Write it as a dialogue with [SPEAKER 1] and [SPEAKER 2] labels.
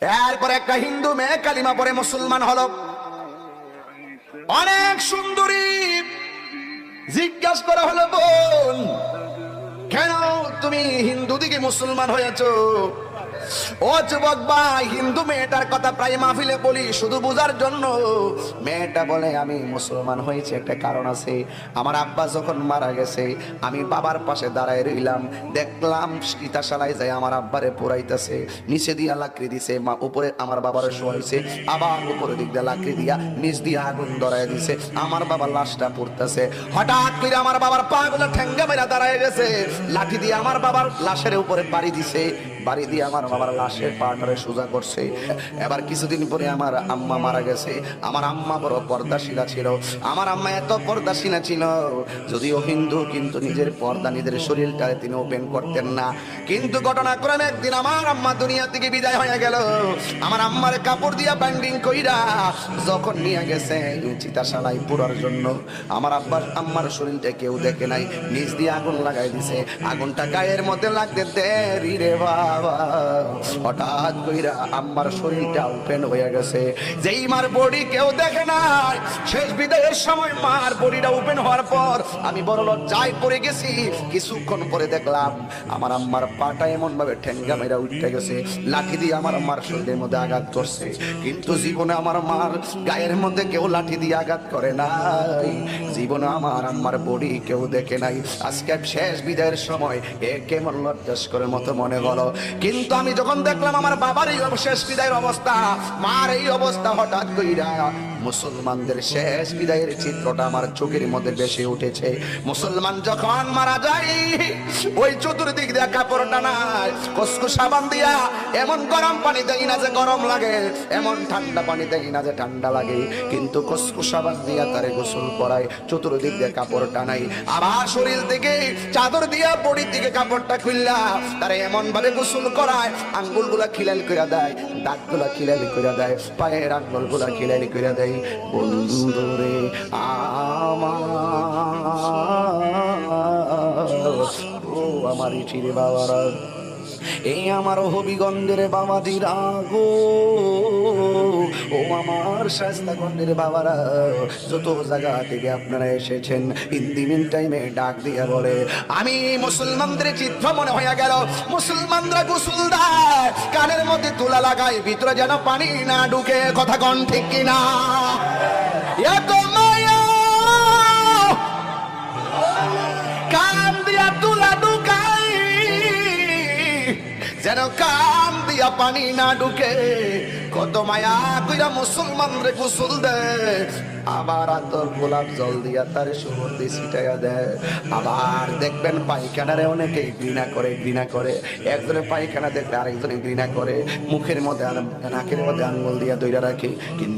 [SPEAKER 1] এরপর একটা হিন্দু মেয়ে কালিমা পরে মুসলমান হলো, অনেক সুন্দরী। জিজ্ঞাসা করা হলো, বোন কেন তুমি হিন্দু দিকে মুসলমান হয়েছো? ও যুবক ভাই, হিন্দু মেয়েটার কথা প্রায় মাহফিলে বলি শুধু বোঝার জন্য। মেয়েটা বলে, আমি মুসলমান হয়েছে একটা কারণ আছে। আমার আব্বা যখন মারা গেছে, আমি বাবার পাশে দাঁড়ায় রইলাম, দেখলাম সীতাশালায় যায় আমার আব্বারে পোড়াইতেছে। নিচে দিয়া লাকড়ি দিছে, মা উপরে আমার বাবারে শোয়াইছে, আবার উপরে দিক দিয়ে লাকড়ি দিয়া নিচ দিয়ে আগুন ধরায় দিছে, আমার বাবার লাশটা পুড়তেছে। হঠাৎ করে আমার বাবার পা গুলো ঠেঙ্গা মেরা দাঁড়ায় গেছে, লাঠি দিয়ে আমার বাবার লাশের উপরে বাড়ি দিছে, বাড়ি দিয়ে আমার বাবার লাশের পাটারে সোজা করছে। এবার কিছুদিন পরে আমার আম্মা মারা গেছে। আমার আম্মা বড় পর্দাশীলা ছিল। আমার আম্মা এত পর্দাশীলা ছিল, যদিও হিন্দু কিন্তু নিজের পর্দা নিজের শরীরটা তিনি ওপেন করতেন না। কিন্তু ঘটনাক্রমে একদিন আমার আম্মা দুনিয়া থেকে বিদায় হয়ে গেল। আমার আম্মার কাপড় দিয়া ব্যান্ডিং কইরা যখন নিয়ে গেছে চিতাশালায় পোড়ার জন্য, আমার আম্মার শরীরটা কেউ দেখে নাই, নিচ দিয়ে আগুন লাগাই দিছে। আগুনটা গায়ের মধ্যে লাগতে দেরি রে বাবা, হঠাৎ কইরা আম্মার শরীরটা ওপেন হয়ে গেছে। যেই মার বডি কেউ দেখে নাই, শেষ বিদায়ের সময় মার বডিটা ওপেন হওয়ার পর আমি বড় লজ্জায় পড়ে গেছি। কিছুক্ষণ পরে দেখলাম আমার আম্মার পাটা এমন ভাবে ঠেঙ্গা মেরা উঠে গেছে, লাঠি দিয়ে আমার আম্মার শরীরের মধ্যে আঘাত করছে। কিন্তু জীবনে আমার মার গায়ের মধ্যে কেউ লাঠি দিয়ে আঘাত করে নাই, জীবনে আমার আম্মার বডি কেউ দেখে নাই। আজকে শেষ বিদায়ের সময় এ কেমন লজ্জাস্করের মতো মনে হলো। কিন্তু আমি যখন দেখলাম আমার বাবার এই শেষ বিদায়ের অবস্থা, মার এই অবস্থা, হঠাৎ কইরা মুসলমানদের শেষ বিদায়ের চিত্রটা আমার চোখের মধ্যে বেশি উঠেছে। মুসলমান যখন মারা যায়, ওই চতুর্দিক দিয়ে কাপড় টানায়, কসকু সাবান দিয়া এমন গরম পানি দেয় না যে গরম লাগে, এমন ঠান্ডা পানি দেয় না যে ঠান্ডা লাগে, কিন্তু কসকু সাবান দিয়া তারে গোসল করায়, চতুর্দিক দিয়ে কাপড় টানাই, আবার শরীর থেকে চাদর দিয়া বডির দিকে কাপড়টা খুললা তারে এমন ভাবে গোসল করায়, আঙ্গুল গুলা খিলাল করে দেয়, দাঁত গুলা খিলালি করে দেয়, পায়ের আঙ্গুল গুলা খিলালি করে দেয়। বন্ধুরে আমার চিরে বাবারা, এই আমার হবিগঞ্জের বাবাজিরা গো, ও আমার শাস্তাগঞ্জের বাবারা, যত জায়গা থেকে আপনারা এসেছেন, ইন্দিমিন টাইমে ডাক দিয়ে বলে, আমি মুসলমানদের চিত্র মনে হয়ে গেল। মুসলমানরা গোসল দেয়, কানের মধ্যে তুলা লাগায়, ভিতরে যেন পানি না ঢুকে। কথা কন ঠিক কিনা? এত মায়া কান দিয়া তুলা ঢুকাই, যেন কান দিয়া পানি না ঢুকে। কত মায়া কইরা মুসলমান রে গোসল দেয়, আবার আতর গোলাপ জল দিয়া তার সুগন্ধি ছিটাইয়া দেয়। আবার দেখবেন পায়খানারে অনেকে ঘৃণা করে, একজনের পায়খানা দেখলে আরেকজনে ঘৃণা করে, মুখের মধ্যে নাকের মধ্যে আঙ্গুল দিয়া দইরা রাখে। কিন্তু